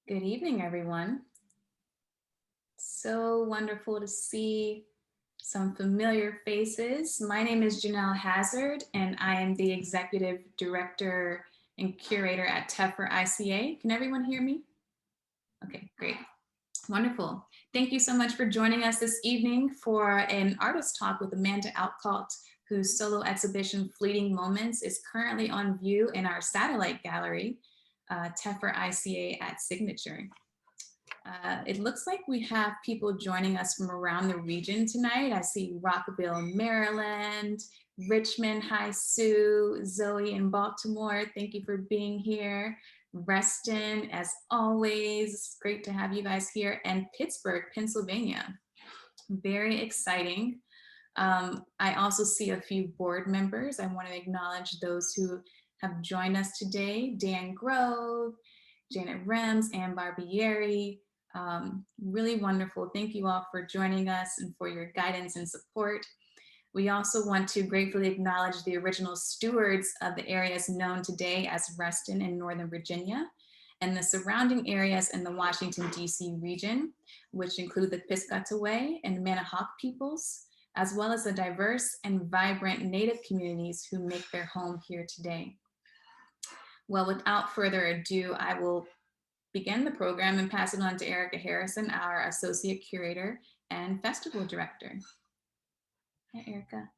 Good evening, everyone. So wonderful to see some familiar faces. My name is Janelle Hazard, and I am the Executive Director and Curator at Tefra ICA. Can everyone hear me? Okay, great. Wonderful. Thank you so much for joining us this evening for an artist talk with Amanda Outcalt, whose solo exhibition Fleeting Moments is currently on view in our satellite gallery, Tefra ICA at Signature. It looks like we have people joining us from around the region tonight. I see Rockville, Maryland, Richmond, hi Sue, Zoe in Baltimore. Thank you for being here. Reston, as always, great to have you guys here. And Pittsburgh, Pennsylvania. Very exciting. I also see a few board members. I want to acknowledge those who have joined us today. Dan Grove, Janet Rems, Ann Barbieri. Really wonderful. Thank you all for joining us and for your guidance and support. We also want to gratefully acknowledge the original stewards of the areas known today as Reston and Northern Virginia, and the surrounding areas in the Washington, D.C. region, which include the Piscataway and Manahawk peoples, as well as the diverse and vibrant Native communities who make their home here today. Well, without further ado, I will begin the program and pass it on to Erica Harrison, our Associate Curator and Festival Director. Hi, Erica.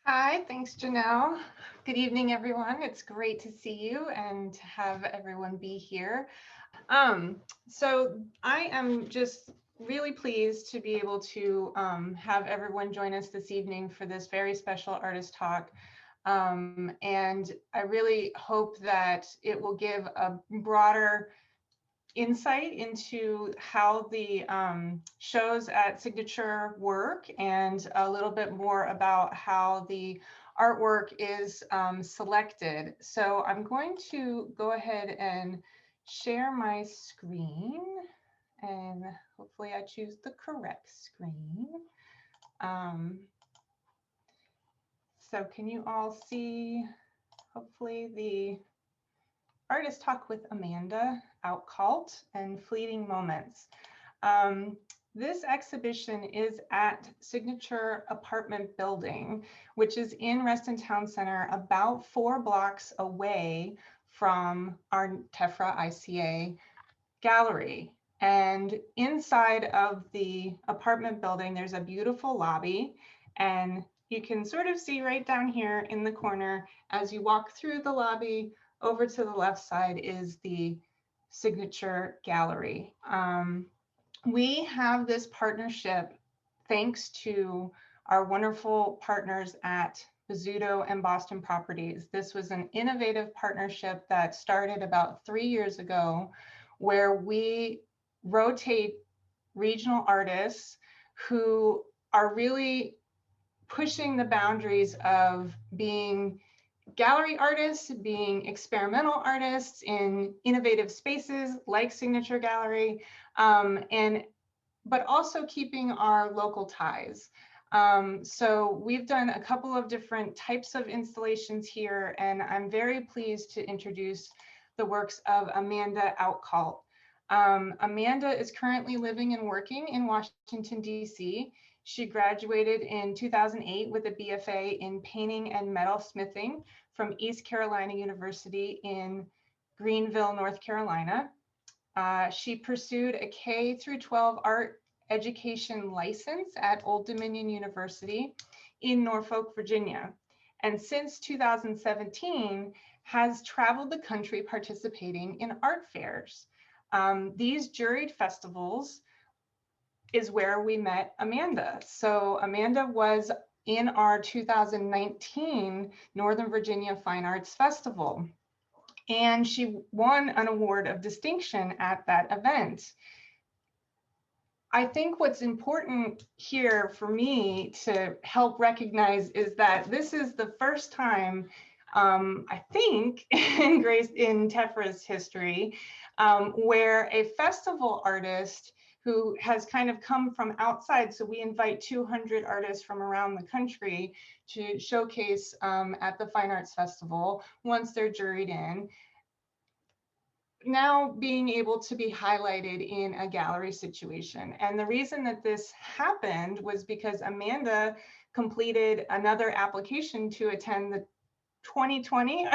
Hi, thanks, Janelle. Good evening, everyone. It's great to see you and to have everyone be here. So I am just really pleased to be able to have everyone join us this evening for this very special artist talk. And I really hope that it will give a broader insight into how the shows at Signature work and a little bit more about how the artwork is selected. So I'm going to go ahead and share my screen, and hopefully I choose the correct screen. So can you all see, hopefully, the artist talk with Amanda Outcalt and Fleeting Moments. This exhibition is at Signature Apartment Building, which is in Reston Town Center, about 4 blocks away from our Tefra ICA gallery. And inside of the apartment building, there's a beautiful lobby, and you can sort of see right down here in the corner as you walk through the lobby. Over to the left side is the Signature Gallery. We have this partnership thanks to our wonderful partners at Bizzuto and Boston Properties. This was an innovative partnership that started about 3 years ago, where we rotate regional artists who are really pushing the boundaries of being gallery artists, being experimental artists in innovative spaces like Signature Gallery, but also keeping our local ties. So we've done a couple of different types of installations here, and I'm very pleased to introduce the works of Amanda Outcalt. Amanda is currently living and working in Washington, D.C. She graduated in 2008 with a BFA in painting and metalsmithing from East Carolina University in Greenville, North Carolina. She pursued a K through 12 art education license at Old Dominion University in Norfolk, Virginia. And since 2017 has traveled the country participating in art fairs. These juried festivals is where we met Amanda. So Amanda was in our 2019 Northern Virginia Fine Arts Festival, and she won an award of distinction at that event. I think what's important here for me to help recognize is that this is the first time, I think, in Tefra's history, where a festival artist who has kind of come from outside. So we invite 200 artists from around the country to showcase at the Fine Arts Festival once they're juried in. now being able to be highlighted in a gallery situation. And the reason that this happened was because Amanda completed another application to attend the 2020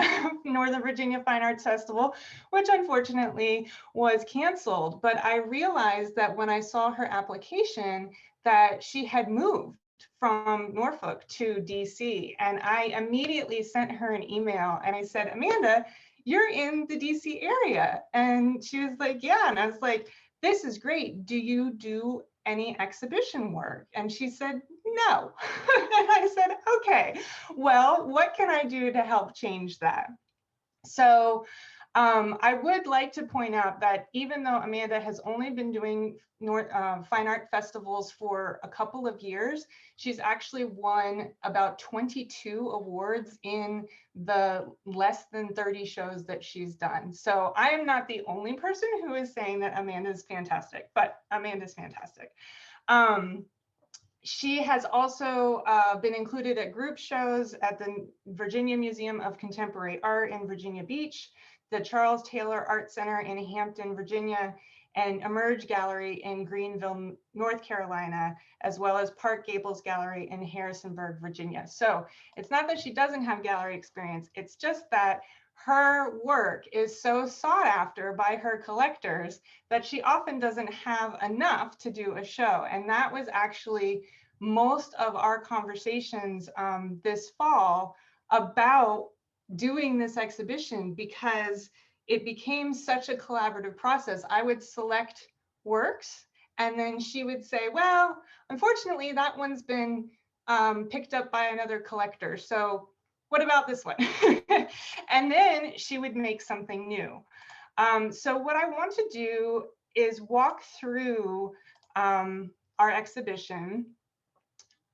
Northern Virginia Fine Arts Festival, which unfortunately was canceled. But I realized that when I saw her application that she had moved from Norfolk to DC. And I immediately sent her an email and I said, Amanda, you're in the DC area. And she was like, yeah. And I was like, this is great. Do you do any exhibition work? And she said, no. And I said, okay, well, what can I do to help change that? So I would like to point out that even though Amanda has only been doing fine art festivals for a couple of years, she's actually won about 22 awards in the less than 30 shows that she's done. So I am not the only person who is saying that Amanda's fantastic, but Amanda's fantastic. She has also been included at group shows at the Virginia Museum of Contemporary Art in Virginia Beach, the Charles Taylor Art Center in Hampton, Virginia, and Emerge Gallery in Greenville, North Carolina, as well as Park Gables Gallery in Harrisonburg, Virginia. So it's not that she doesn't have gallery experience, it's just that her work is so sought after by her collectors that she often doesn't have enough to do a show. And that was actually most of our conversations this fall about doing this exhibition, because it became such a collaborative process. I would select works and then she would say, well, unfortunately, that one's been picked up by another collector. So what about this one? And then she would make something new. So what I want to do is walk through our exhibition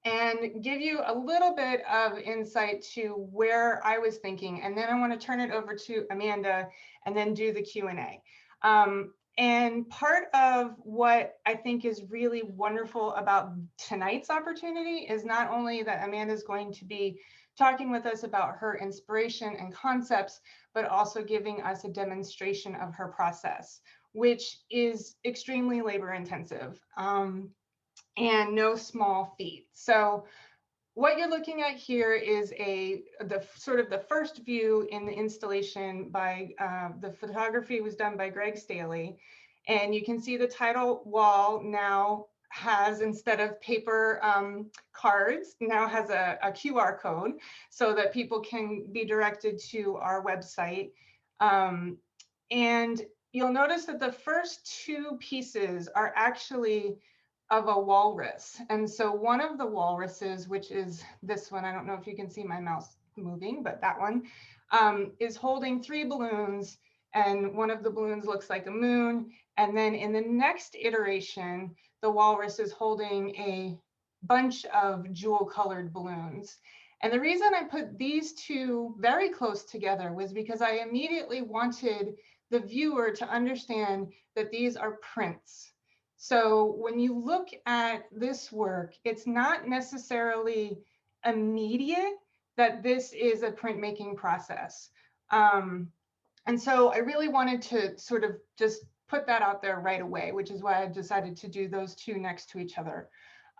and give you a little bit of insight to where I was thinking. And then I want to turn it over to Amanda and then do the Q&A. And part of what I think is really wonderful about tonight's opportunity is not only that Amanda is going to be talking with us about her inspiration and concepts, but also giving us a demonstration of her process, which is extremely labor intensive and no small feat. So what you're looking at here is the first view in the installation by the photography was done by Greg Staley. And you can see the title wall now has, instead of paper cards, now has a QR code so that people can be directed to our website. And you'll notice that the first two pieces are actually of a walrus. And so one of the walruses, which is this one, I don't know if you can see my mouse moving, but that one is holding 3 balloons, and one of the balloons looks like a moon. And then in the next iteration, the walrus is holding a bunch of jewel colored balloons. And the reason I put these two very close together was because I immediately wanted the viewer to understand that these are prints. So when you look at this work, it's not necessarily immediate that this is a printmaking process. And so I really wanted to sort of just put that out there right away, which is why I decided to do those two next to each other.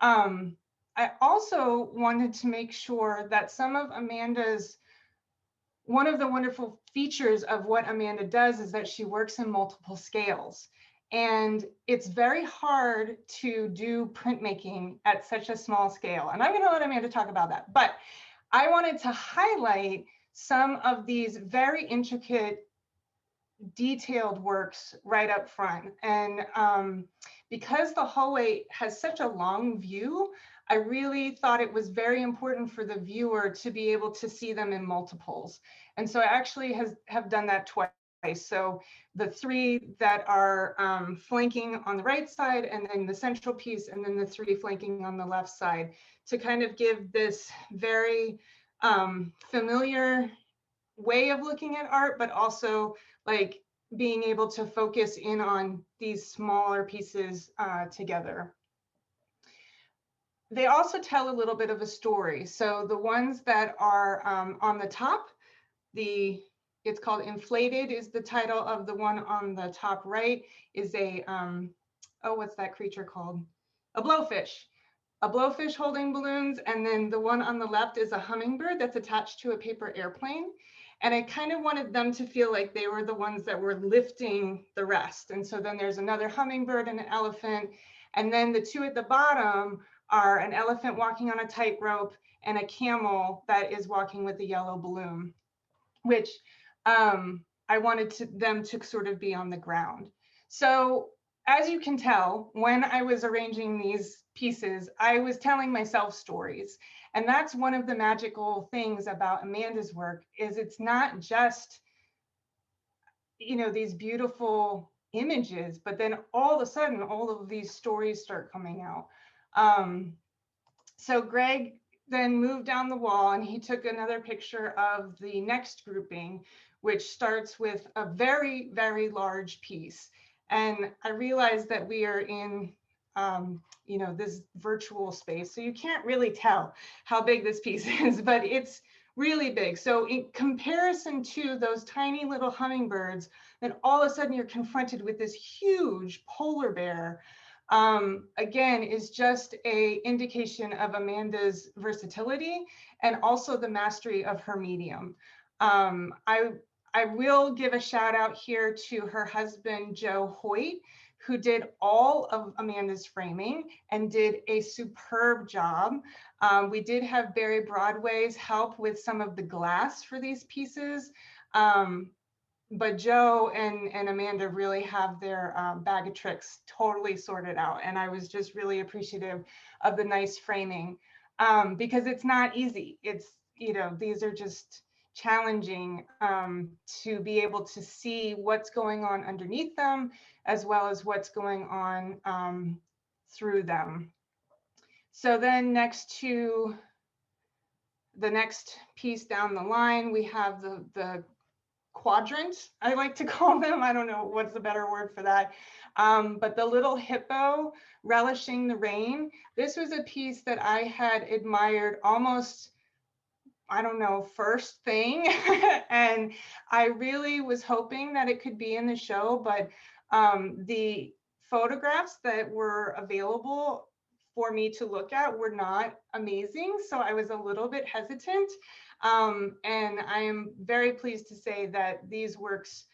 I also wanted to make sure that some of one of the wonderful features of what Amanda does is that she works in multiple scales. And it's very hard to do printmaking at such a small scale. And I'm going to let Amanda talk about that. But I wanted to highlight some of these very intricate, detailed works right up front. And because the hallway has such a long view, I really thought it was very important for the viewer to be able to see them in multiples. And so I actually have done that twice. So the 3 that are flanking on the right side, and then the central piece, and then the 3 flanking on the left side, to kind of give this very familiar way of looking at art, but also like being able to focus in on these smaller pieces together. They also tell a little bit of a story. So the ones that are on the top, the It's called Inflated is the title of the one on the top right is a, oh, what's that creature called? A blowfish. A blowfish holding balloons. And then the one on the left is a hummingbird that's attached to a paper airplane. And I kind of wanted them to feel like they were the ones that were lifting the rest. And so then there's another hummingbird and an elephant. And then the two at the bottom are an elephant walking on a tightrope and a camel that is walking with a yellow balloon, which I wanted them to sort of be on the ground. So as you can tell, when I was arranging these pieces, I was telling myself stories. And that's one of the magical things about Amanda's work is it's not just, you know, these beautiful images, but then all of a sudden, all of these stories start coming out. So Greg then moved down the wall and he took another picture of the next grouping, which starts with a very, very large piece. And I realized that we are in, you know, this virtual space. So you can't really tell how big this piece is, but it's really big. So in comparison to those tiny little hummingbirds, then all of a sudden you're confronted with this huge polar bear, again, is just a indication of Amanda's versatility and also the mastery of her medium. I will give a shout out here to her husband, Joe Hoyt, who did all of Amanda's framing and did a superb job. We did have Barry Broadway's help with some of the glass for these pieces. But Joe and Amanda really have their bag of tricks totally sorted out. And I was just really appreciative of the nice framing because it's not easy. It's, you know, these are just challenging to be able to see what's going on underneath them as well as what's going on through them. So then next to the next piece down the line, we have the quadrant, I like to call them. I don't know what's the better word for that. But the little hippo relishing the rain. This was a piece that I had admired almost, I don't know, first thing. And I really was hoping that it could be in the show, but the photographs that were available for me to look at were not amazing. So I was a little bit hesitant. And I am very pleased to say that these works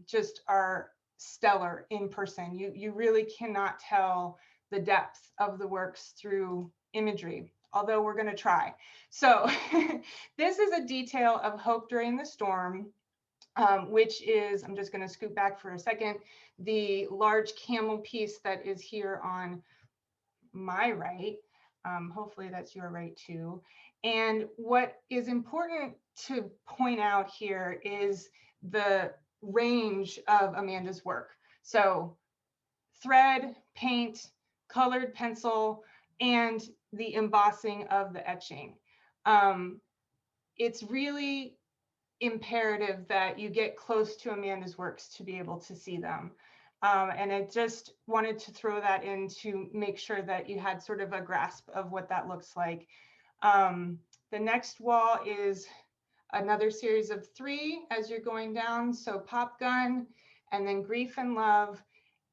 just are stellar in person. You really cannot tell the depth of the works through imagery, although we're going to try. So this is a detail of Hope During the Storm, which is, I'm just going to scoot back for a second, the large camel piece that is here on my right. Hopefully that's your right too. And what is important to point out here is the range of Amanda's work. So thread, paint, colored pencil, and the embossing of the etching. It's really imperative that you get close to Amanda's works to be able to see them. And I just wanted to throw that in to make sure that you had sort of a grasp of what that looks like. The next wall is another series of 3 as you're going down. So Pop Gun, and then Grief and Love,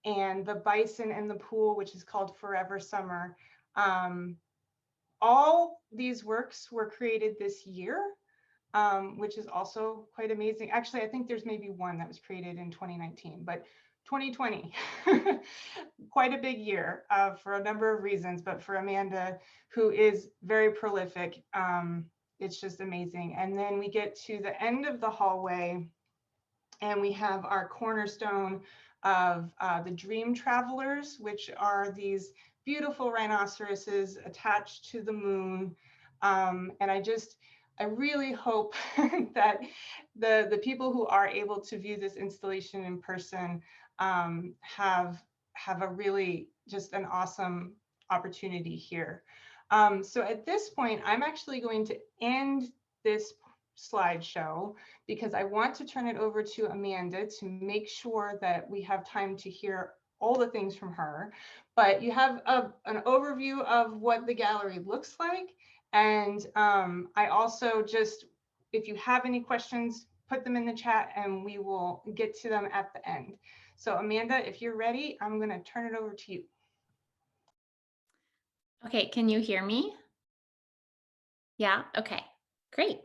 and the Bison and the Pool, which is called Forever Summer. All these works were created this year, which is also quite amazing. Actually, I think there's maybe one that was created in 2019, but 2020, quite a big year for a number of reasons, but for Amanda, who is very prolific, it's just amazing. And then we get to the end of the hallway and we have our cornerstone of the Dream Travelers, which are these beautiful rhinoceroses attached to the moon. And I really hope that the people who are able to view this installation in person have a really just an awesome opportunity here. So at this point, I'm actually going to end this slideshow because I want to turn it over to Amanda to make sure that we have time to hear all the things from her. But you have an overview of what the gallery looks like. And I also just, if you have any questions, put them in the chat and we will get to them at the end. So Amanda, if you're ready, I'm going to turn it over to you. Okay, can you hear me? Yeah, okay, great.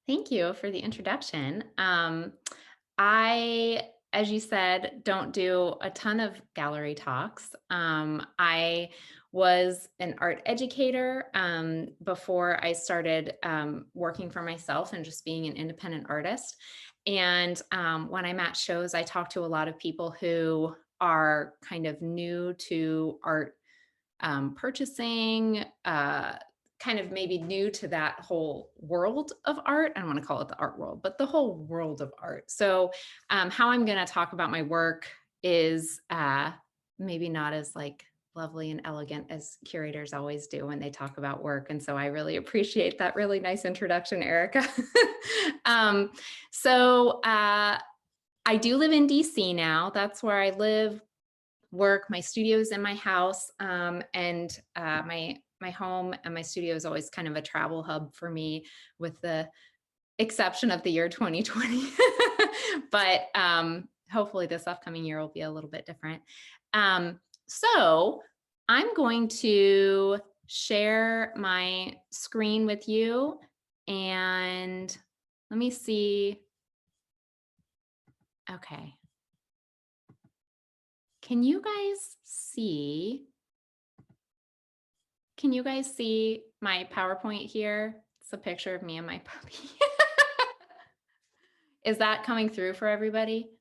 Thank you for the introduction. As you said, don't do a ton of gallery talks. I was an art educator before I started working for myself and just being an independent artist. And when I'm at shows, I talk to a lot of people who are kind of new to art purchasing, kind of maybe new to that whole world of art. I don't want to call it the art world, but the whole world of art. So how I'm going to talk about my work is maybe not as like lovely and elegant as curators always do when they talk about work. And so I really appreciate that really nice introduction, Erica. um, I do live in DC now. That's where I live, work. My studio is in my house, and my home and my studio is always kind of a travel hub for me, with the exception of the year 2020. But hopefully this upcoming year will be a little bit different. So I'm going to share my screen with you, and let me see. Okay. Can you guys see? Can you guys see my PowerPoint here? It's a picture of me and my puppy. Is that coming through for everybody?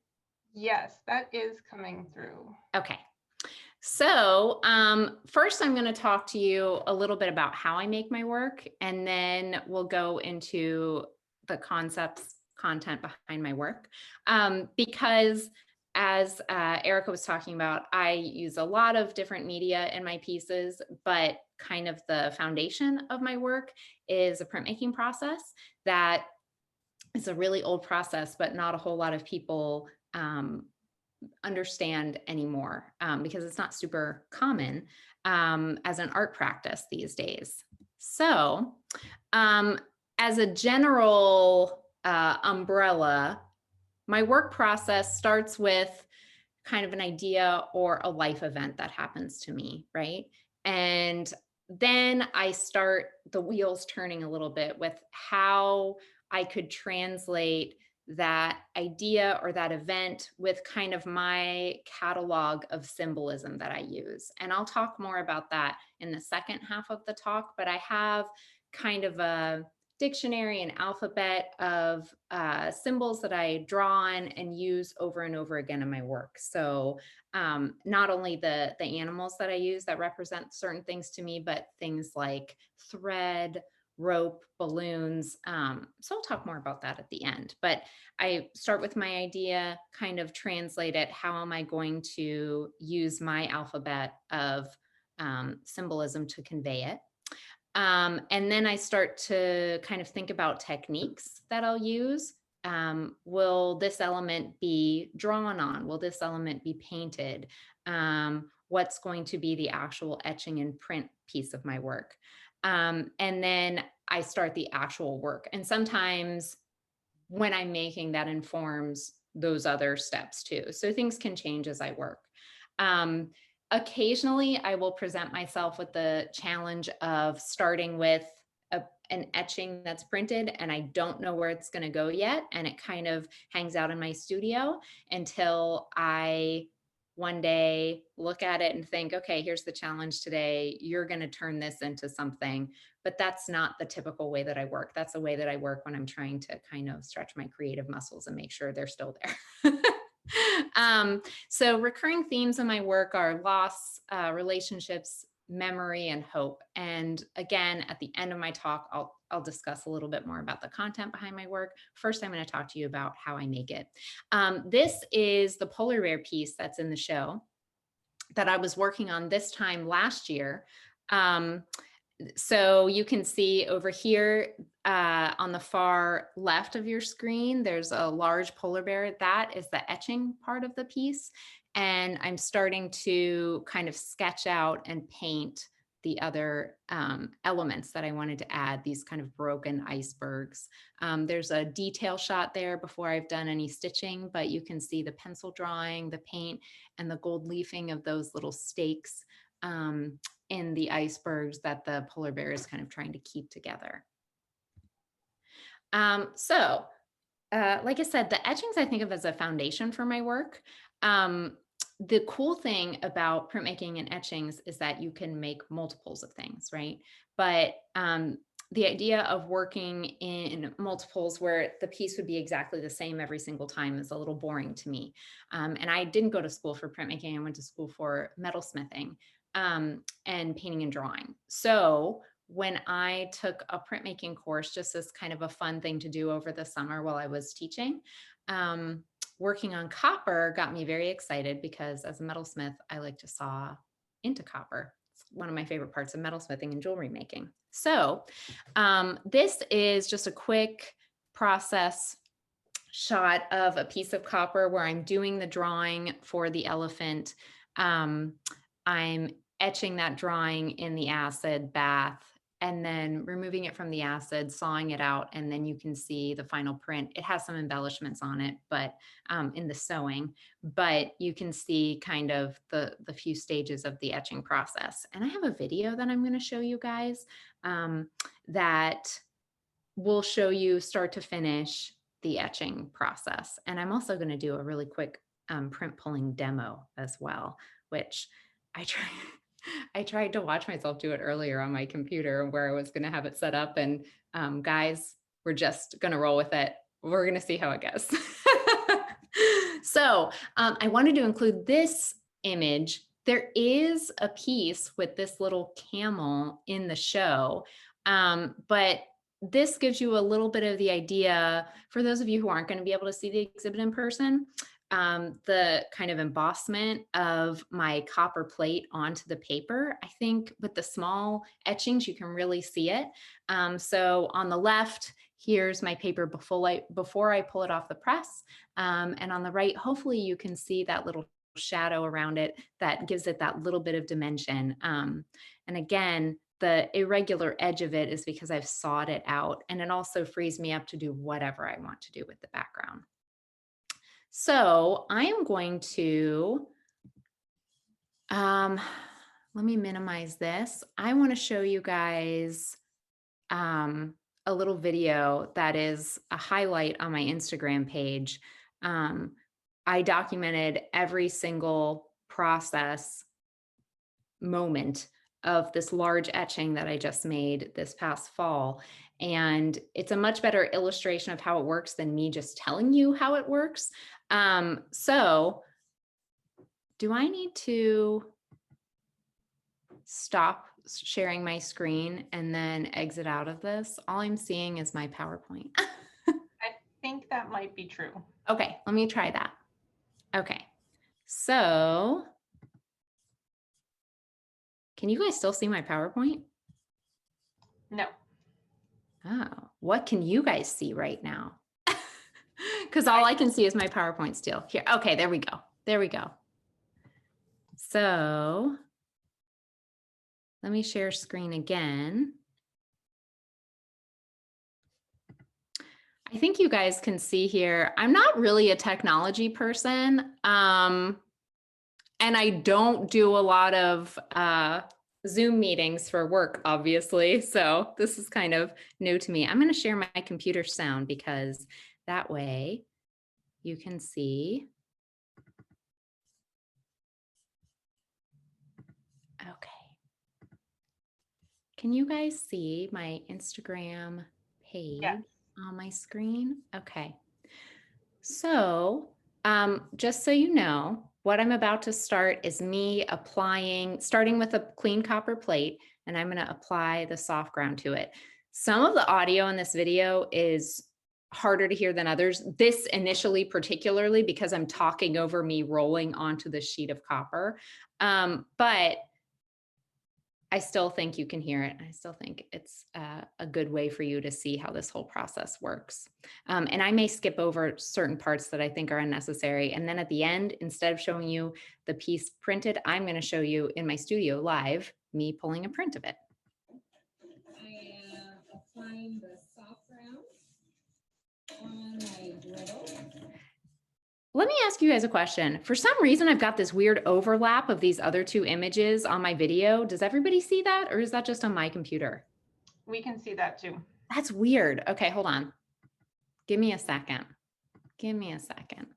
Yes, that is coming through. Okay. So first I'm going to talk to you a little bit about how I make my work, and then we'll go into the content behind my work. Because as Erica was talking about, I use a lot of different media in my pieces, but kind of the foundation of my work is a printmaking process that is a really old process, but not a whole lot of people understand anymore, because it's not super common as an art practice these days. So as a general umbrella, my work process starts with kind of an idea or a life event that happens to me, right? And then I start the wheels turning a little bit with how I could translate that idea or that event with kind of my catalog of symbolism that I use. And I'll talk more about that in the second half of the talk, but I have kind of a dictionary and alphabet of symbols that I draw on and use over and over again in my work. So not only the animals that I use that represent certain things to me, but things like thread, rope, balloons. So I'll talk more about that at the end, but I start with my idea, kind of translate it. How am I going to use my alphabet of symbolism to convey it? And then I start to kind of think about techniques that I'll use. Will this element be drawn on? Will this element be painted? What's going to be the actual etching and print piece of my work? And then I start the actual work. And sometimes when I'm making, that informs those other steps too. So things can change as I work. Occasionally, I will present myself with the challenge of starting with an etching that's printed, and I don't know where it's going to go yet. And it kind of hangs out in my studio until I one day look at it and think, okay, here's the challenge today. You're going to turn this into something. But that's not the typical way that I work. That's the way that I work when I'm trying to kind of stretch my creative muscles and make sure they're still there. So recurring themes in my work are loss, relationships, memory, and hope. And again, at the end of my talk, I'll discuss a little bit more about the content behind my work. First, I'm going to talk to you about how I make it. This is the polar bear piece that's in the show that I was working on this time last year. So you can see over here on the far left of your screen, there's a large polar bear. That is the etching part of the piece. And I'm starting to kind of sketch out and paint the other elements that I wanted to add, these kind of broken icebergs. There's a detail shot there before I've done any stitching, but you can see the pencil drawing, the paint, and the gold leafing of those little stakes in the icebergs that the polar bear is kind of trying to keep together. Like I said, the etchings I think of as a foundation for my work. The cool thing about printmaking and etchings is that you can make multiples of things, right? But the idea of working in multiples where the piece would be exactly the same every single time is a little boring to me. And I didn't go to school for printmaking. I went to school for metalsmithing and painting and drawing. So when I took a printmaking course, just as kind of a fun thing to do over the summer while I was teaching, working on copper got me very excited because as a metalsmith, I like to saw into copper. It's one of my favorite parts of metalsmithing and jewelry making. So this is just a quick process shot of a piece of copper where I'm doing the drawing for the elephant. I'm etching that drawing in the acid bath and then removing it from the acid, sawing it out, and then you can see the final print. It has some embellishments on it, but in the sewing, but you can see kind of the few stages of the etching process. And I have a video that I'm going to show you guys that will show you start to finish the etching process. And I'm also going to do a really quick print pulling demo as well, which I tried to watch myself do it earlier on my computer where I was going to have it set up, and guys, we're just going to roll with it. We're going to see how it goes. So I wanted to include this image. There is a piece with this little camel in the show, but this gives you a little bit of the idea for those of you who aren't going to be able to see the exhibit in person. The kind of embossment of my copper plate onto the paper. I think with the small etchings, you can really see it. So on the left, here's my paper before I pull it off the press. And on the right, hopefully you can see that little shadow around it that gives it that little bit of dimension. And again, the irregular edge of it is because I've sawed it out, and it also frees me up to do whatever I want to do with the background. So I am going to, let me minimize this. I want to show you guys a little video that is a highlight on my Instagram page. I documented every single process moment of this large etching that I just made this past fall. And it's a much better illustration of how it works than me just telling you how it works. So do I need to stop sharing my screen and then exit out of this? All I'm seeing is my PowerPoint. I think that might be true. Okay, let me try that. Okay, so can you guys still see my PowerPoint? No. Oh, what can you guys see right now? Because all I can see is my PowerPoint still. Here, okay, there we go. There we go. So let me share screen again. I think you guys can see here, I'm not really a technology person. And I don't do a lot of Zoom meetings for work, obviously. So this is kind of new to me. I'm going to share my computer sound because that way you can see. Okay. Can you guys see my Instagram page on my screen? Okay. So just so you know, what I'm about to start is me starting with a clean copper plate, and I'm going to apply the soft ground to it. Some of the audio in this video is harder to hear than others. This initially, particularly because I'm talking over me rolling onto the sheet of copper. But I still think you can hear it. I still think it's a good way for you to see how this whole process works. And I may skip over certain parts that I think are unnecessary. And then at the end, instead of showing you the piece printed, I'm going to show you in my studio live, me pulling a print of it. I am applying the soft ground on my griddle. Let me ask you guys a question. For some reason, I've got this weird overlap of these other two images on my video. Does everybody see that, or is that just on my computer? We can see that too. That's weird. Okay, hold on. Give me a second. Give me a second.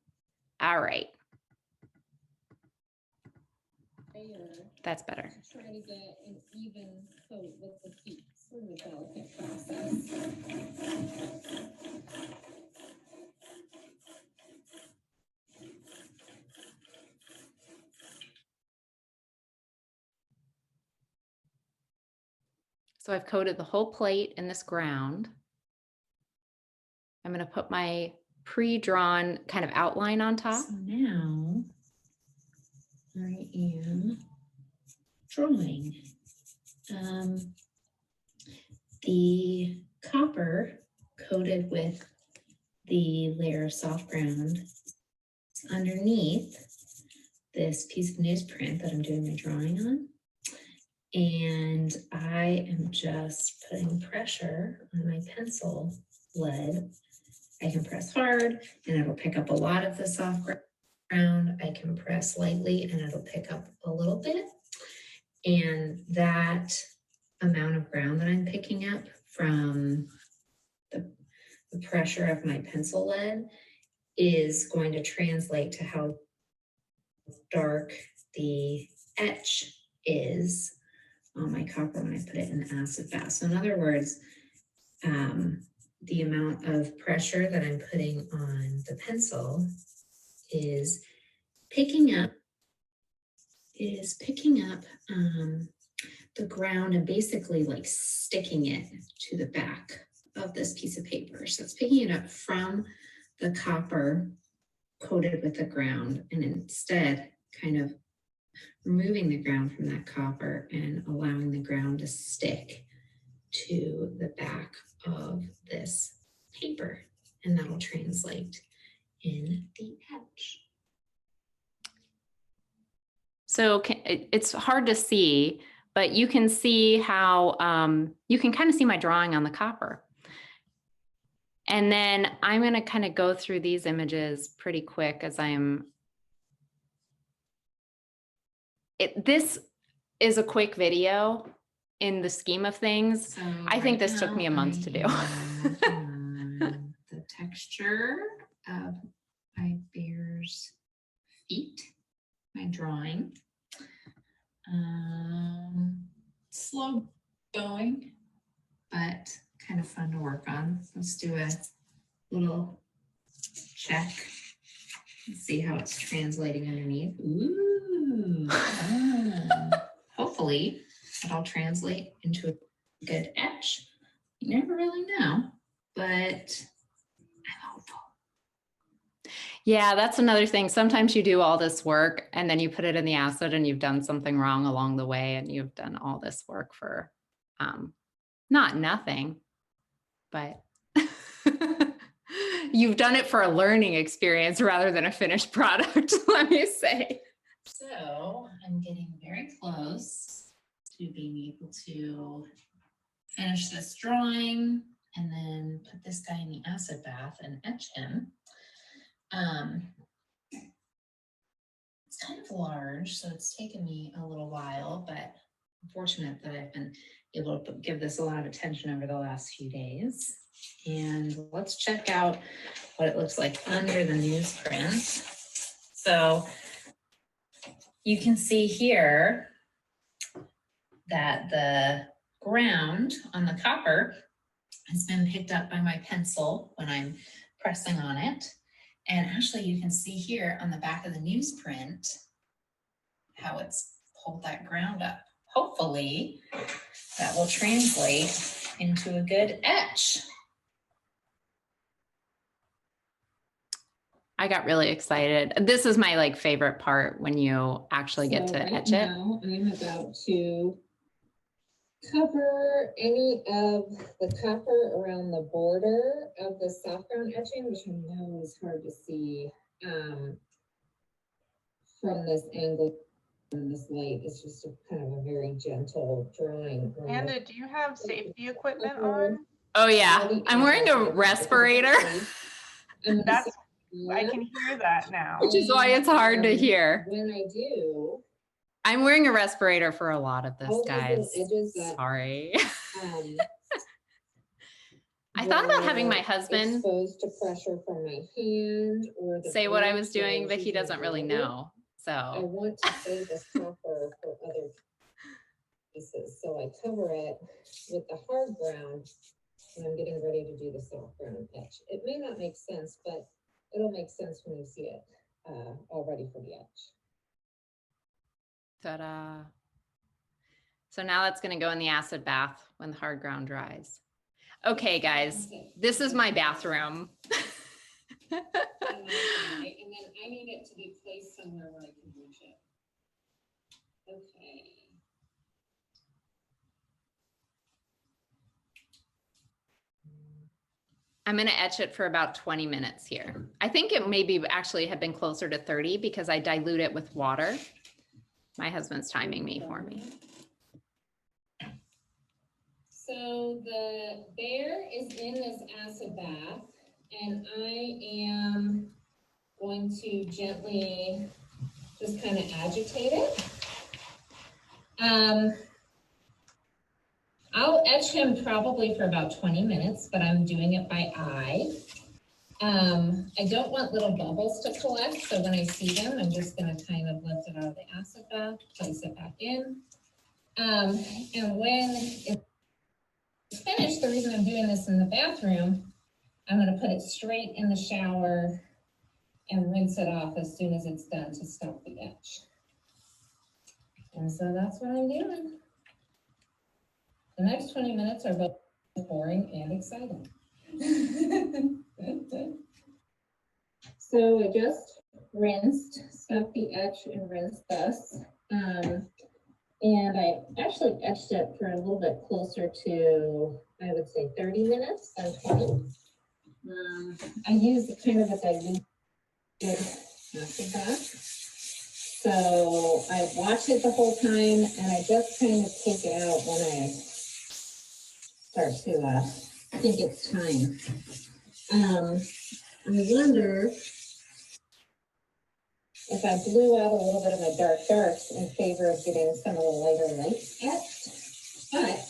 All right. That's better. Try to get an even coat with the feet. Sort of a delicate process. So I've coated the whole plate in this ground. I'm going to put my pre-drawn kind of outline on top. So now I am drawing. The copper coated with the layer of soft ground underneath this piece of newsprint that I'm doing my drawing on. And I am just putting pressure on my pencil lead. I can press hard and it'll pick up a lot of the soft ground. I can press lightly and it'll pick up a little bit. And that amount of ground that I'm picking up from the pressure of my pencil lead is going to translate to how dark the etch is on my copper when I put it in acid bath. So in other words, the amount of pressure that I'm putting on the pencil is picking up the ground and basically like sticking it to the back of this piece of paper. So it's picking it up from the copper coated with the ground and instead kind of removing the ground from that copper and allowing the ground to stick to the back of this paper, and that will translate in the etch. So it's hard to see, but you can see how you can kind of see my drawing on the copper. And then I'm going to kind of go through these images pretty quick as this is a quick video in the scheme of things. So I think this took me a month to do. The texture of my bear's feet, my drawing. Slow going, but kind of fun to work on. Let's do a little check and see how it's translating underneath. Ooh. Hopefully it'll translate into a good etch. You never really know, but I'm hopeful. Yeah, that's another thing. Sometimes you do all this work and then you put it in the acid and you've done something wrong along the way and you've done all this work for not nothing, but you've done it for a learning experience rather than a finished product, let me say. So I'm getting very close to being able to finish this drawing and then put this guy in the acid bath and etch him. It's kind of large, so it's taken me a little while, but I'm fortunate that I've been able to give this a lot of attention over the last few days. And let's check out what it looks like under the newsprint. So you can see here that the ground on the copper has been picked up by my pencil when I'm pressing on it. And actually you can see here on the back of the newsprint how it's pulled that ground up. Hopefully that will translate into a good etch. I got really excited. This is my favorite part when you actually get to etch it. Now I'm about to cover any of the copper around the border of the soft ground etching, which I know is hard to see from this angle. In this light, it's just a kind of a very gentle drawing. Amanda, do you have safety equipment on? Oh yeah, I'm wearing a respirator, That's, I can hear that now. which is why it's hard to hear. When I do, I'm wearing a respirator for a lot of this, all these little guys. edges that, Sorry. I I thought about having my husband exposed to pressure from my hand or the say what I brush was that doing, but he using doesn't really lightly. know. I So want to save this copper for other pieces, so I cover it with the hard ground and I'm getting ready to do the soft ground etch. It may not make sense, but it'll make sense when you see it all ready for the etch. ta-da. So now that's going to go in the acid bath when the hard ground dries. Okay, guys, this is my bathroom. And then I need it to be placed somewhere where I can reach it. Okay. I'm going to etch it for about 20 minutes here. I think it maybe actually had been closer to 30 because I dilute it with water. My husband's timing me for me. So the bear is in this acid bath, and I am going to gently just kind of agitate it. I'll etch him probably for about 20 minutes, but I'm doing it by eye. I don't want little bubbles to collect, so when I see them, I'm just gonna kind of lift it out of the acid bath, place it back in. And when it's finished, the reason I'm doing this in the bathroom, I'm gonna put it straight in the shower and rinse it off as soon as it's done to stop the etch. And so that's what I'm doing. The next 20 minutes are both boring and exciting. So I just rinsed, stopped the etch and rinsed this. And I actually etched it for a little bit closer to, I would say 30 minutes than 20. I used kind of a diluted acid bath. So I watch it the whole time and I just kind of take it out when I start to think it's time. I wonder if I blew out a little bit of my darks in favor of getting some of the lighter lights etched, but I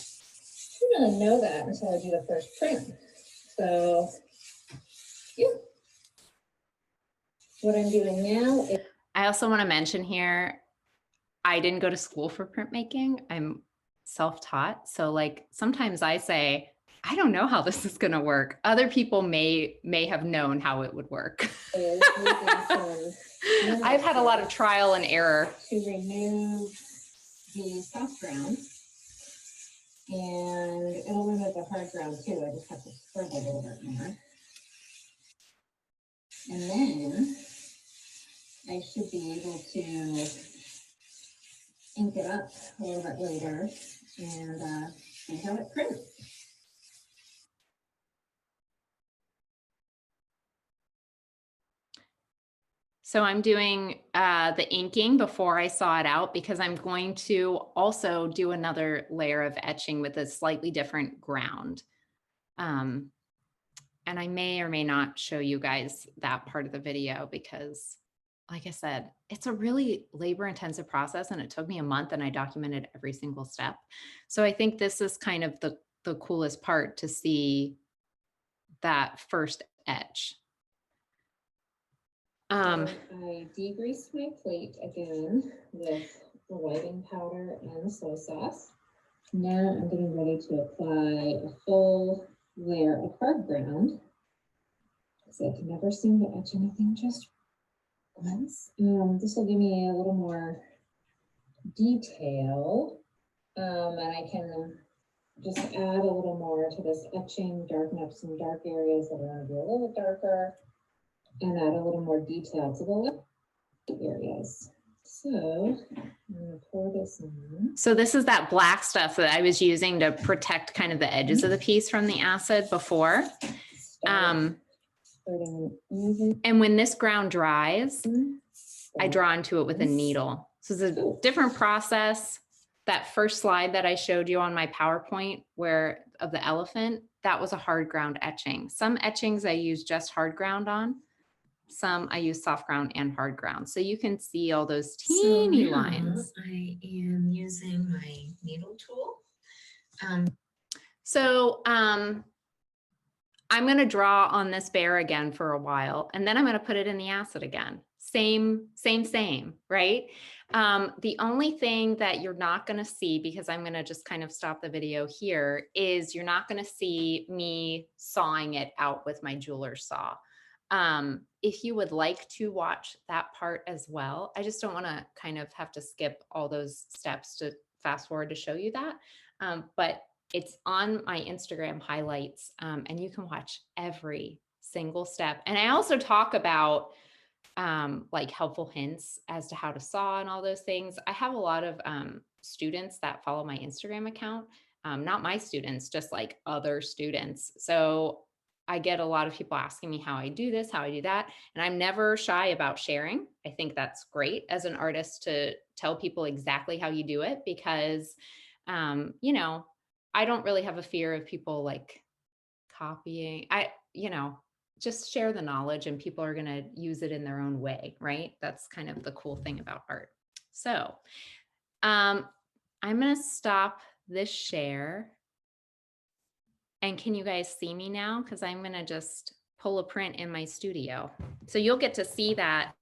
didn't really know that until I do the first print. So, yeah. What I'm doing now is I also want to mention here, I didn't go to school for printmaking. I'm self-taught. So like sometimes I say, I don't know how this is going to work. Other people may have known how it would work. I've had a lot of trial and error. To remove the soft ground, and it'll remove the hard ground too. I just have to scrub a little bit more. And then I should be able to ink it up a little bit later and see how it prints. So I'm doing the inking before I saw it out because I'm going to also do another layer of etching with a slightly different ground. And I may or may not show you guys that part of the video because, like I said, it's a really labor-intensive process and it took me a month and I documented every single step. So I think this is kind of the coolest part to see that first etch. I degreased my plate again with the whiting powder and soy sauce. Now I'm getting ready to apply a full layer of hard ground because I can never seem to etch anything just once. This will give me a little more detail, and I can just add a little more to this etching, darken up some dark areas that are going to be a little bit darker, and add a little more detail to the light areas. So I'm gonna pour this on. So this is that black stuff that I was using to protect kind of the edges of the piece from the acid before. Starting even. And when this ground dries, I draw into it with a needle. So it's a different process. That first slide that I showed you on my PowerPoint where of the elephant, that was a hard ground etching. Some etchings I use just hard ground on. Some I use soft ground and hard ground. So you can see all those teeny so now lines. I am using my needle tool. I'm going to draw on this bear again for a while, and then I'm going to put it in the acid again. Same, right? The only thing that you're not going to see, because I'm going to just kind of stop the video here, is you're not going to see me sawing it out with my jeweler's saw. If you would like to watch that part as well, I just don't want to kind of have to skip all those steps to fast forward to show you that. But it's on my Instagram highlights, and you can watch every single step. And I also talk about like helpful hints as to how to saw and all those things. I have a lot of students that follow my Instagram account, not my students, just like other students. So I get a lot of people asking me how I do this, how I do that. And I'm never shy about sharing. I think that's great as an artist to tell people exactly how you do it, because, you know, I don't really have a fear of people like copying. Just share the knowledge and people are going to use it in their own way, right? That's kind of the cool thing about art. So I'm going to stop this share. And can you guys see me now? Because I'm going to just pull a print in my studio. So you'll get to see that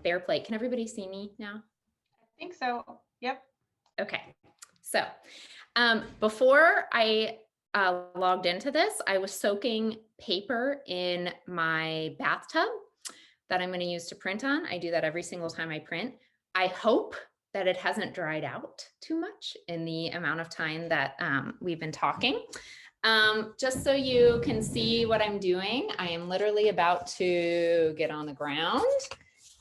bear plate. Can everybody see me now? I think so. Yep. Okay. So before I logged into this, I was soaking paper in my bathtub that I'm going to use to print on. I do that every single time I print. I hope that it hasn't dried out too much in the amount of time that we've been talking. Just so you can see what I'm doing, I am literally about to get on the ground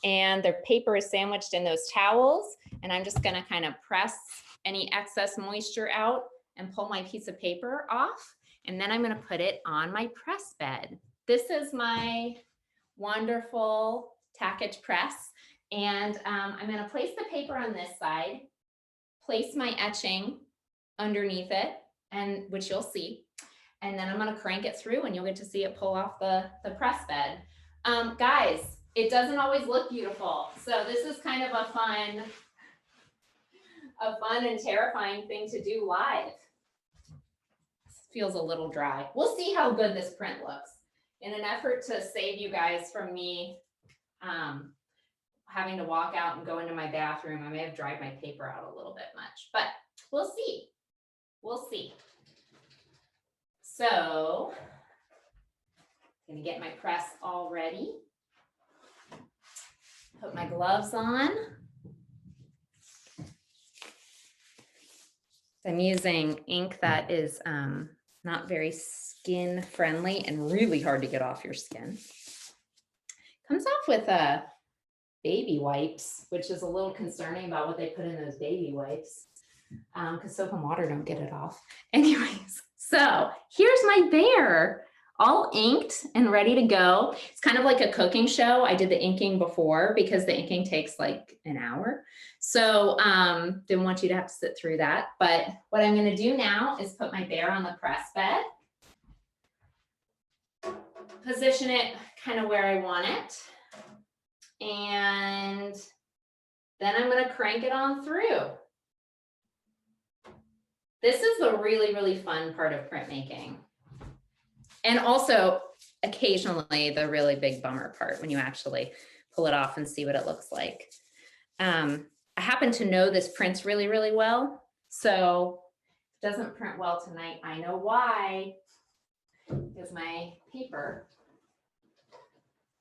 and the paper is sandwiched in those towels. And I'm just going to kind of press any excess moisture out and pull my piece of paper off. And then I'm going to put it on my press bed. This is my wonderful tackage press. And I'm going to place the paper on this side, place my etching underneath it, and which you'll see. And then I'm going to crank it through and you'll get to see it pull off the press bed. Guys, it doesn't always look beautiful. So this is kind of a fun and terrifying thing to do live. Feels a little dry. We'll see how good this print looks. In an effort to save you guys from me having to walk out and go into my bathroom, I may have dried my paper out a little bit much, but we'll see. We'll see. So, I'm gonna get my press all ready. Put my gloves on. I'm using ink that is not very skin friendly and really hard to get off your skin. Comes off with baby wipes, which is a little concerning about what they put in those baby wipes, because soap and water don't get it off. Anyways, so here's my bear, all inked and ready to go. It's kind of like a cooking show. I did the inking before because the inking takes like an hour. So didn't want you to have to sit through that. But what I'm going to do now is put my bear on the press bed, position it kind of where I want it. And then I'm going to crank it on through. This is the really, really fun part of printmaking. And also occasionally the really big bummer part when you actually pull it off and see what it looks like. I happen to know this prints really, really well. So if it doesn't print well tonight, I know why, because my paper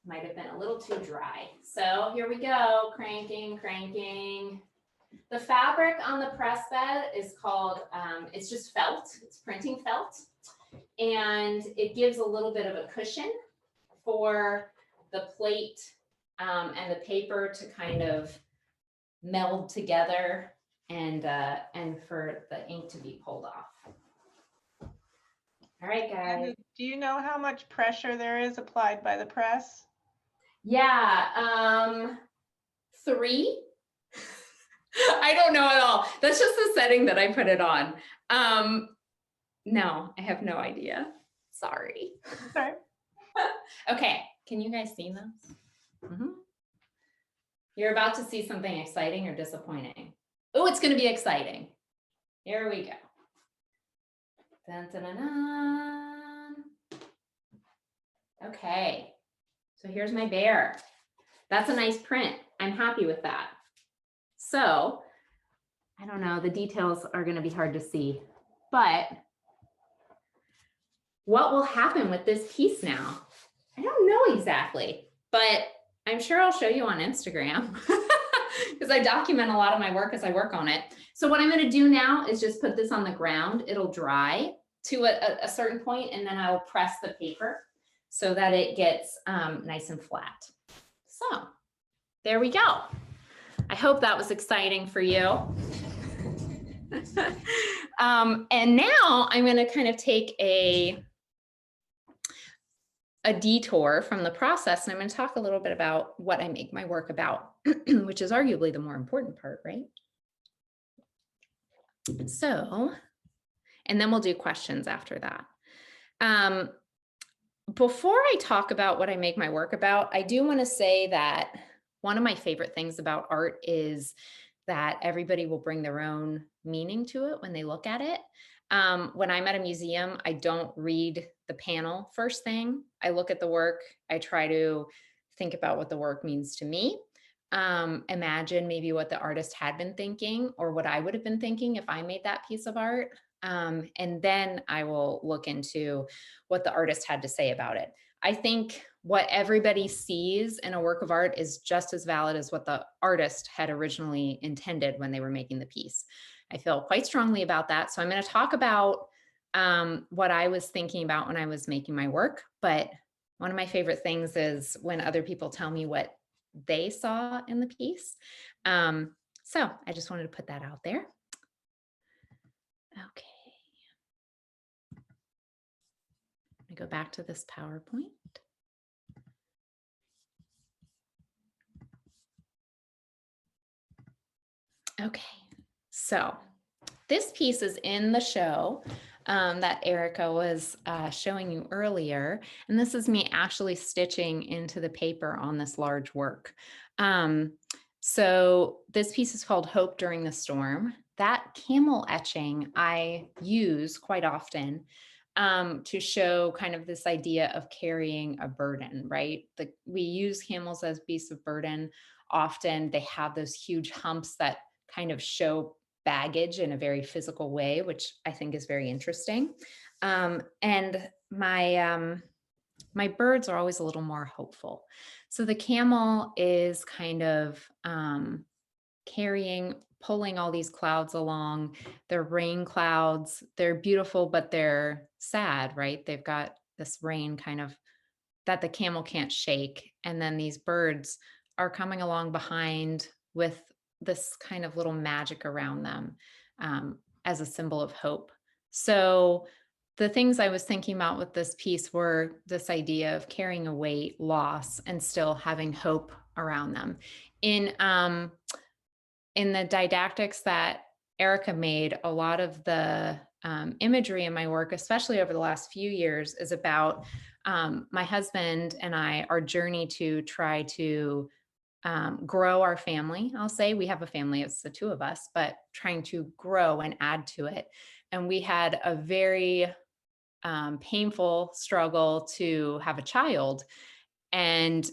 might have been a little too dry. So here we go, cranking. The fabric on the press bed is called, it's just felt, it's printing felt. And it gives a little bit of a cushion for the plate and the paper to kind of meld together and for the ink to be pulled off. All right, guys. Do you know how much pressure there is applied by the press? Yeah, 3. I don't know at all. That's just the setting that I put it on. No, I have no idea. Sorry. Sorry. Okay, can you guys see this? Mhm. You're about to see something exciting or disappointing. Oh, it's going to be exciting. Here we go. Dun, dun, dun, dun. Okay, so here's my bear. That's a nice print. I'm happy with that. So, I don't know, the details are going to be hard to see, but what will happen with this piece now? I don't know exactly, but I'm sure I'll show you on Instagram because I document a lot of my work as I work on it. So what I'm going to do now is just put this on the ground. It'll dry to a certain point, and then I'll press the paper so that it gets nice and flat. So there we go. I hope that was exciting for you. And now I'm going to kind of take a detour from the process, and I'm going to talk a little bit about what I make my work about, which is arguably the more important part, right? So, and then we'll do questions after that. Before I talk about what I make my work about, I do want to say that one of my favorite things about art is that everybody will bring their own meaning to it when they look at it. When I'm at a museum, I don't read the panel first thing. I look at the work. I try to think about what the work means to me. Imagine maybe what the artist had been thinking or what I would have been thinking if I made that piece of art. And then I will look into what the artist had to say about it. I think what everybody sees in a work of art is just as valid as what the artist had originally intended when they were making the piece. I feel quite strongly about that. So I'm going to talk about what I was thinking about when I was making my work. But one of my favorite things is when other people tell me what they saw in the piece. So I just wanted to put that out there. Okay. Let me go back to this PowerPoint. Okay, so this piece is in the show that Erica was showing you earlier, and this is me actually stitching into the paper on this large work. So this piece is called Hope During the Storm. That camel etching I use quite often to show kind of this idea of carrying a burden, right? We use camels as beasts of burden. Often they have those huge humps that kind of show baggage in a very physical way, which I think is very interesting. And my birds are always a little more hopeful. So the camel is kind of pulling all these clouds along. They're rain clouds. They're beautiful, but they're sad, right? They've got this rain kind of that the camel can't shake. And then these birds are coming along behind with this kind of little magic around them as a symbol of hope. So the things I was thinking about with this piece were this idea of carrying a weight, loss, and still having hope around them. In the didactics that Erica made, a lot of the imagery in my work, especially over the last few years, is about my husband and I, our journey to try to grow our family. I'll say we have a family, it's the two of us, but trying to grow and add to it. And we had a very painful struggle to have a child. And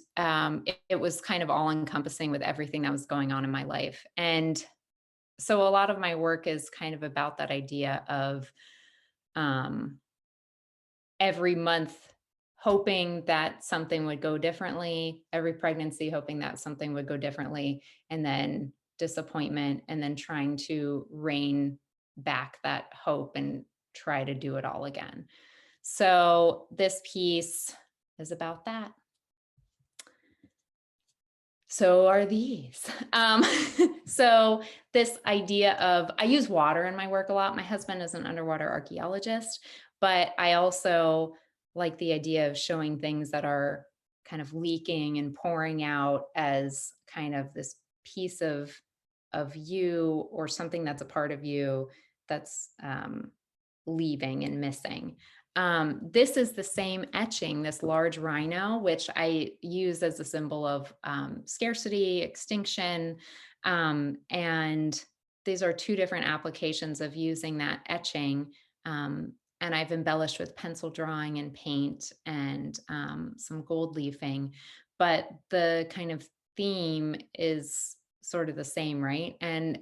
it was kind of all encompassing with everything that was going on in my life. And so a lot of my work is kind of about that idea of every month hoping that something would go differently, every pregnancy hoping that something would go differently, and then disappointment, and then trying to rein back that hope and try to do it all again. So this piece is about that. So are these. So this idea of, I use water in my work a lot. My husband is an underwater archaeologist, but I also like the idea of showing things that are kind of leaking and pouring out as kind of this piece of you, or something that's a part of you that's leaving and missing. This is the same etching, this large rhino, which I use as a symbol of scarcity, extinction. And these are two different applications of using that etching. And I've embellished with pencil drawing and paint and some gold leafing. But the kind of theme is sort of the same, right? And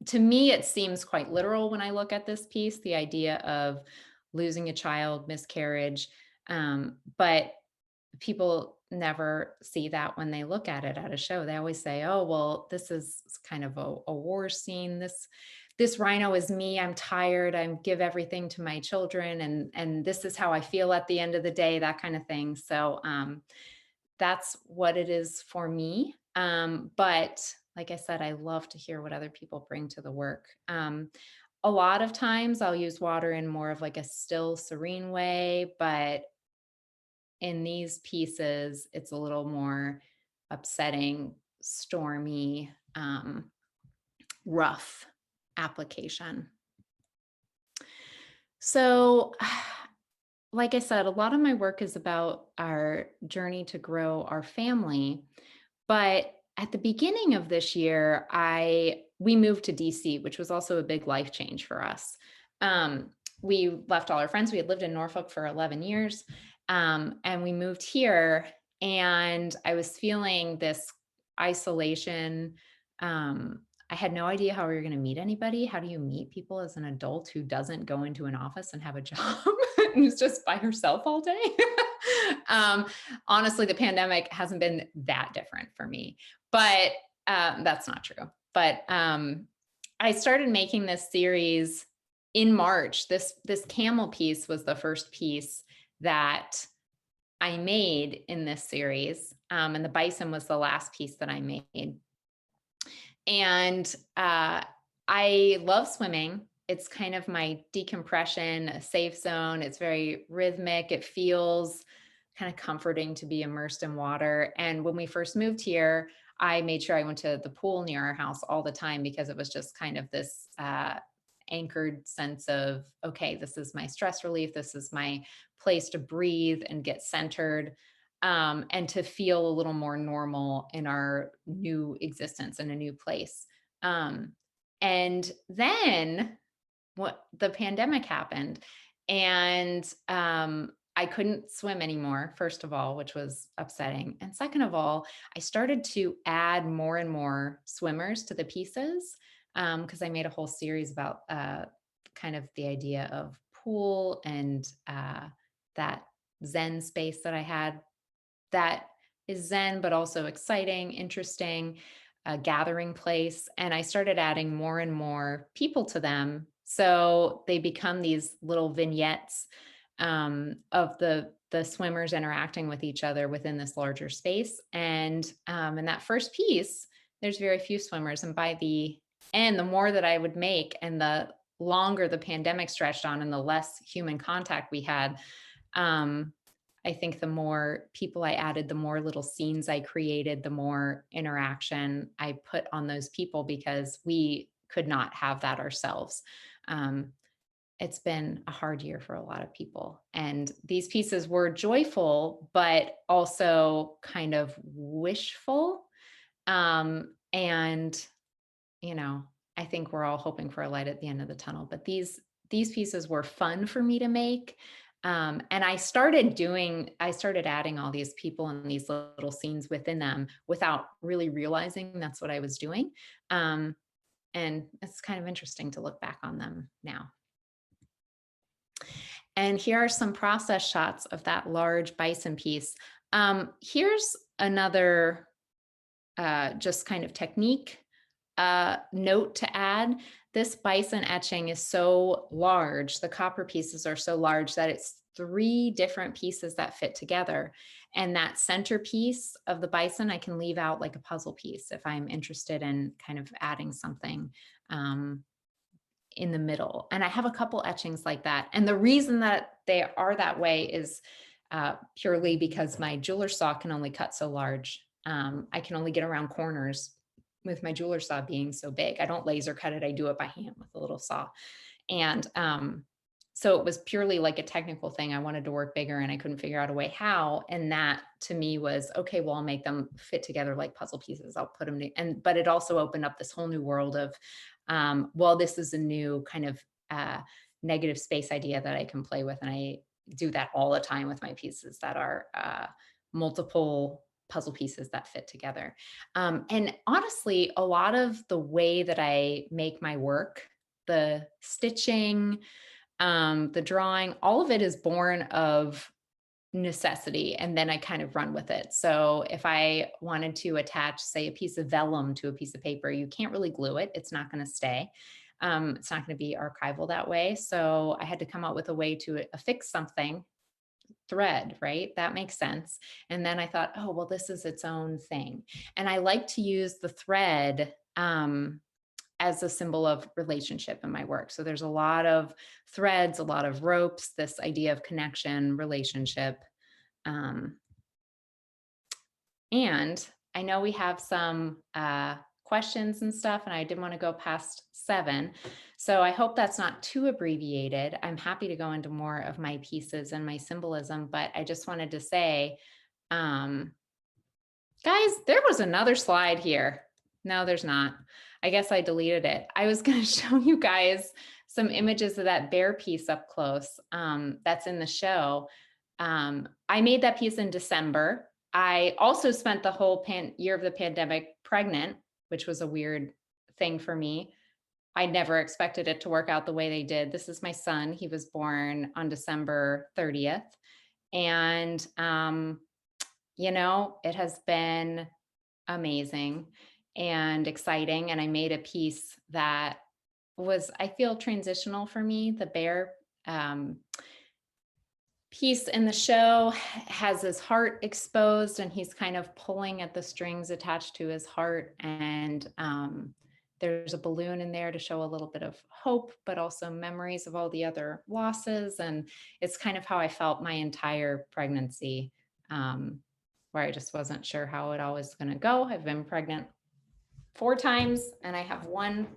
to me, it seems quite literal when I look at this piece, the idea of losing a child, miscarriage. But people never see that when they look at it at a show. They always say, oh, well, this is kind of a war scene. This rhino is me. I'm tired. I give everything to my children. And this is how I feel at the end of the day, that kind of thing. So that's what it is for me. But like I said, I love to hear what other people bring to the work. A lot of times I'll use water in more of like a still, serene way, but in these pieces, it's a little more upsetting, stormy, rough application. So, like I said, a lot of my work is about our journey to grow our family. But at the beginning of this year, we moved to DC, which was also a big life change for us. We left all our friends. We had lived in Norfolk for 11 years, and we moved here. And I was feeling this isolation. I had no idea how we were going to meet anybody. How do you meet people as an adult who doesn't go into an office and have a job and is just by herself all day? Honestly, the pandemic hasn't been that different for me, but that's not true. But I started making this series in March. This camel piece was the first piece that I made in this series, and the bison was the last piece that I made. And I love swimming. It's kind of my decompression, a safe zone. It's very rhythmic. It feels kind of comforting to be immersed in water. And when we first moved here, I made sure I went to the pool near our house all the time, because it was just kind of this anchored sense of, okay, this is my stress relief. This is my place to breathe and get centered. And to feel a little more normal in our new existence in a new place. And then the pandemic happened, and I couldn't swim anymore, first of all, which was upsetting. And second of all, I started to add more and more swimmers to the pieces, because I made a whole series about kind of the idea of pool and that Zen space that I had, that is Zen, but also exciting, interesting, a gathering place. And I started adding more and more people to them. So they become these little vignettes of the swimmers interacting with each other within this larger space. And in that first piece, there's very few swimmers. And by the end, the more that I would make, and the longer the pandemic stretched on and the less human contact we had, I think the more people I added, the more little scenes I created, the more interaction I put on those people, because we could not have that ourselves. It's been a hard year for a lot of people. And these pieces were joyful, but also kind of wishful. And, I think we're all hoping for a light at the end of the tunnel, but these pieces were fun for me to make. And I started adding all these people and these little scenes within them without really realizing that's what I was doing. And it's kind of interesting to look back on them now. And here are some process shots of that large bison piece. Here's another just kind of technique note to add. This bison etching is so large, the copper pieces are so large that 3 different pieces that fit together. And that centerpiece of the bison, I can leave out like a puzzle piece if I'm interested in kind of adding something in the middle. And I have a couple etchings like that. And the reason that they are that way is purely because my jeweler saw can only cut so large. I can only get around corners with my jeweler saw being so big. I don't laser cut it. I do it by hand with a little saw. And so it was purely like a technical thing. I wanted to work bigger and I couldn't figure out a way how. And that to me was, okay, well, I'll make them fit together like puzzle pieces. I'll put them but it also opened up this whole new world of, well, this is a new kind of negative space idea that I can play with. And I do that all the time with my pieces that are multiple puzzle pieces that fit together. And honestly, a lot of the way that I make my work, the stitching, the drawing, all of it is born of necessity. And then I kind of run with it. So if I wanted to attach, say, a piece of vellum to a piece of paper, you can't really glue it. It's not going to stay. It's not going to be archival that way. So I had to come up with a way to affix something, thread, right? That makes sense. And then I thought, oh, well, this is its own thing. And I like to use the thread as a symbol of relationship in my work. So there's a lot of threads, a lot of ropes, this idea of connection, relationship. And I know we have some questions and stuff, and I didn't want to go past 7. So I hope that's not too abbreviated. I'm happy to go into more of my pieces and my symbolism, but I just wanted to say, guys, there was another slide here. No, there's not. I guess I deleted it. I was going to show you guys some images of that bear piece up close. That's in the show. I made that piece in December. I also spent the whole year of the pandemic pregnant, which was a weird thing for me. I never expected it to work out the way they did. This is my son. He was born on December 30th. And, you know, it has been amazing and exciting. And I made a piece that was, I feel, transitional for me. The bear piece in the show has his heart exposed and he's kind of pulling at the strings attached to his heart. And there's a balloon in there to show a little bit of hope, but also memories of all the other losses. And it's kind of how I felt my entire pregnancy, where I just wasn't sure how it all was going to go. I've been pregnant 4 times and I have 1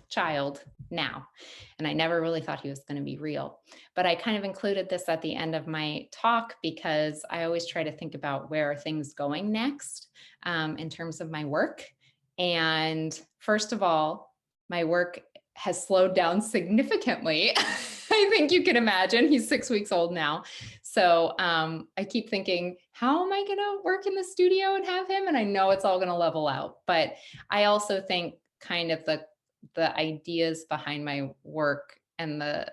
child now. And I never really thought he was going to be real. But I kind of included this at the end of my talk because I always try to think about where are things going next in terms of my work. And first of all, my work has slowed down significantly. I think you can imagine. He's 6 weeks old now. So I keep thinking, how am I going to work in the studio and have him? And I know it's all going to level out. But I also think kind of the ideas behind my work and the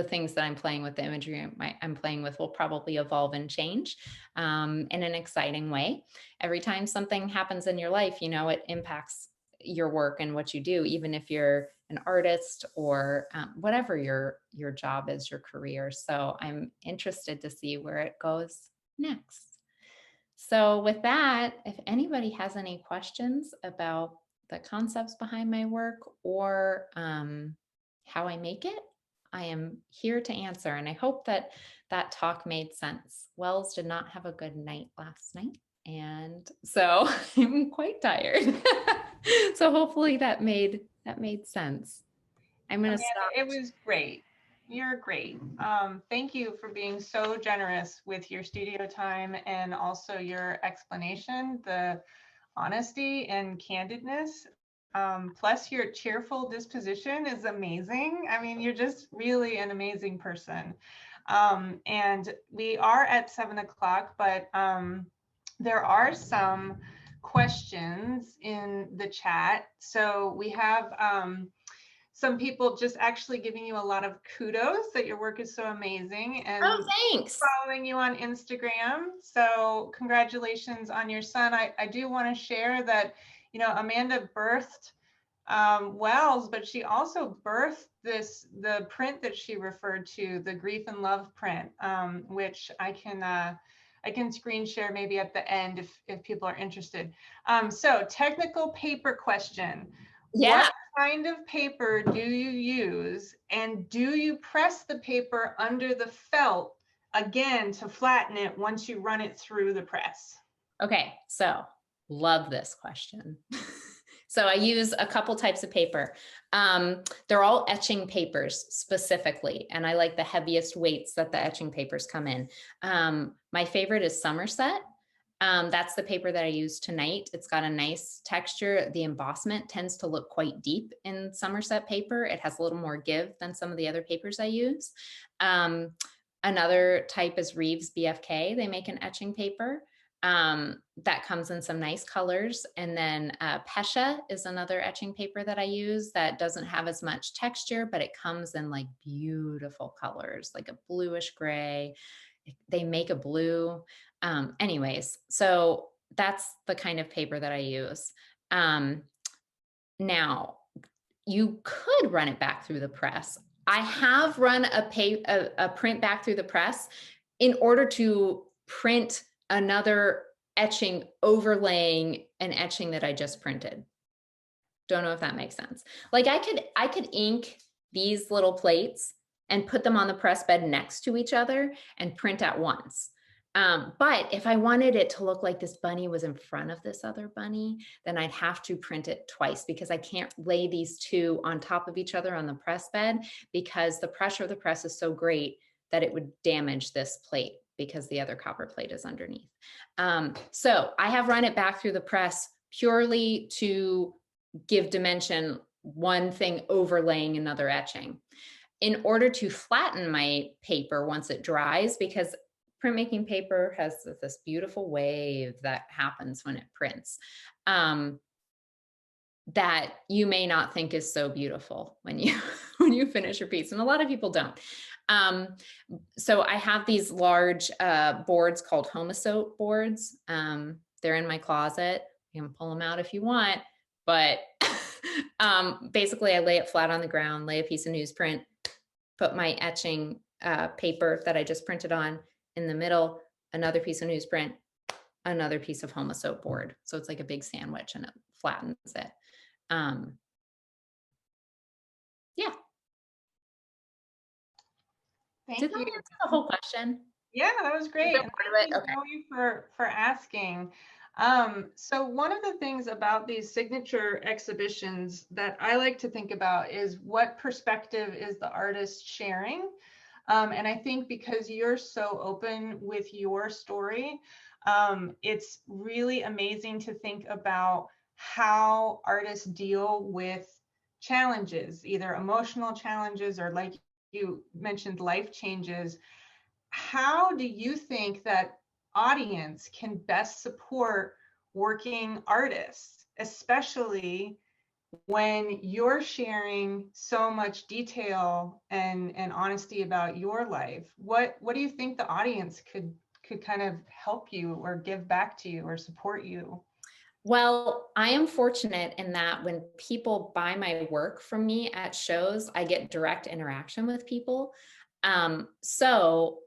things that I'm playing with, the imagery I'm playing with will probably evolve and change in an exciting way. Every time something happens in your life, you know, it impacts your work and what you do, even if you're an artist or whatever your job is, your career. So I'm interested to see where it goes next. So with that, if anybody has any questions about the concepts behind my work or how I make it, I am here to answer. And I hope that that talk made sense. Wells did not have a good night last night. And so I'm quite tired. So hopefully that made sense. I'm going to stop. It was great. You're great. Thank you for being so generous with your studio time and also your explanation, the honesty and candidness. Plus your cheerful disposition is amazing. I mean, you're just really an amazing person. And we are at 7 o'clock, but there are some questions in the chat. So we have some people just actually giving you a lot of kudos that your work is so amazing and thanks. Following you on Instagram. So congratulations on your son. I do want to share that, you know, Amanda birthed Wells, but she also birthed the print that she referred to, the grief and love print, which I can screen share maybe at the end if people are interested. So technical paper question. Yeah. What kind of paper do you use, and do you press the paper under the felt again to flatten it once you run it through the press? Okay, so love this question. So I use a couple types of paper. They're all etching papers specifically, and I like the heaviest weights that the etching papers come in. My favorite is Somerset. That's the paper that I use tonight. It's got a nice texture. The embossment tends to look quite deep in Somerset paper. It has a little more give than some of the other papers I use. Another type is Reeves BFK. They make an etching paper that comes in some nice colors. And then Pesha is another etching paper that I use that doesn't have as much texture, but it comes in like beautiful colors, like a bluish gray. They make a blue. Anyways, so that's the kind of paper that I use. Now, you could run it back through the press. I have run a print back through the press in order to print another etching overlaying an etching that I just printed. Don't know if that makes sense. Like I could ink these little plates and put them on the press bed next to each other and print at once. But if I wanted it to look like this bunny was in front of this other bunny, then I'd have to print it twice because I can't lay these two on top of each other on the press bed because the pressure of the press is so great that it would damage this plate because the other copper plate is underneath. So I have run it back through the press purely to give dimension, one thing overlaying another etching. In order to flatten my paper once it dries, because printmaking paper has this beautiful wave that happens when it prints, that you may not think is so beautiful when you when you finish your piece, and a lot of people don't. So I have these large boards called Homosote boards. They're in my closet. You can pull them out if you want, but basically I lay it flat on the ground, lay a piece of newsprint, put my etching paper that I just printed on in the middle, another piece of newsprint, another piece of Homosote board. So it's like a big sandwich and it flattens it. Yeah. Did that Thank you. answer the whole question? Yeah, that was great. that And part of thank it? you, Okay. Zoe, for asking. So one of the things about these signature exhibitions that I like to think about is what perspective is the artist sharing? And I think because you're so open with your story, it's really amazing to think about how artists deal with challenges, either emotional challenges or, like you mentioned, life changes. How do you think that audience can best support working artists, especially when you're sharing so much detail and honesty about your life? What do you think the audience could kind of help you or give back to you or support you? Well, I am fortunate in that when people buy my work from me at shows, I get direct interaction with people. So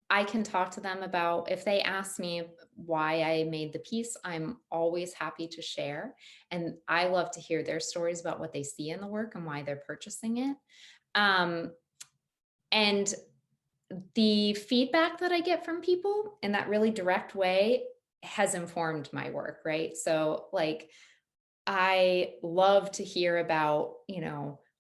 I can talk to them about, if they ask me why I made the piece, I'm always happy to share. And I love to hear their stories about what they see in the work and why they're purchasing it. And the feedback that I get from people in that really direct way has informed my work, right? So like, I love to hear about,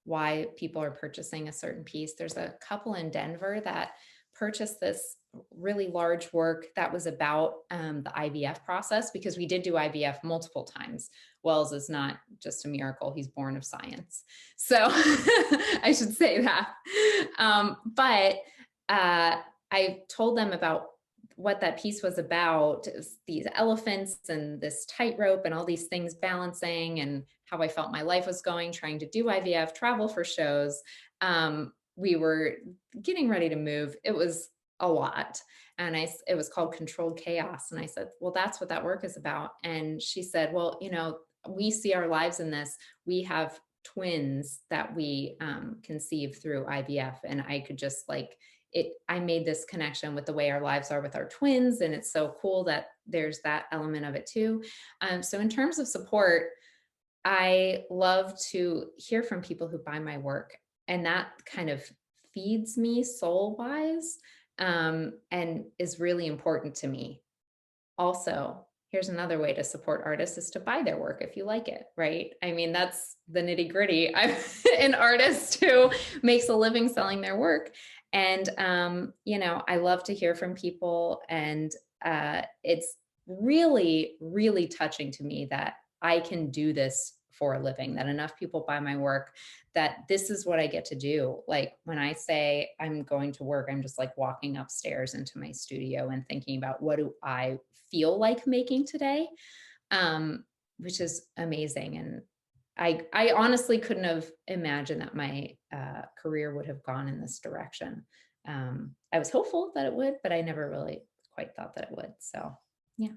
why people are purchasing a certain piece. There's a couple in Denver that purchased this really large work that was about the IVF process, because we did do IVF multiple times. Wells is not just a miracle, he's born of science. So I should say that. But I told them about what that piece was about, these elephants and this tightrope and all these things balancing, and how I felt my life was going, trying to do IVF, travel for shows. We were getting ready to move. It was a lot. And it was called Controlled Chaos. And I said, well, that's what that work is about. And she said, well, we see our lives in this. We have twins that we conceived through IVF, and I could just like it. I made this connection with the way our lives are with our twins, and it's so cool that there's that element of it too. So in terms of support, I love to hear from people who buy my work, and that kind of feeds me soul wise, and is really important to me. Also, here's another way to support artists is to buy their work if you like it, right? I mean, that's the nitty gritty. I'm an artist who makes a living selling their work. And, I love to hear from people. And it's really, really touching to me that I can do this for a living, that enough people buy my work, that this is what I get to do. Like when I say I'm going to work, I'm just like walking upstairs into my studio and thinking about what do I feel like making today, which is amazing. And I honestly couldn't have imagined that my career would have gone in this direction. I was hopeful that it would, but I never really quite thought that it would. So yeah.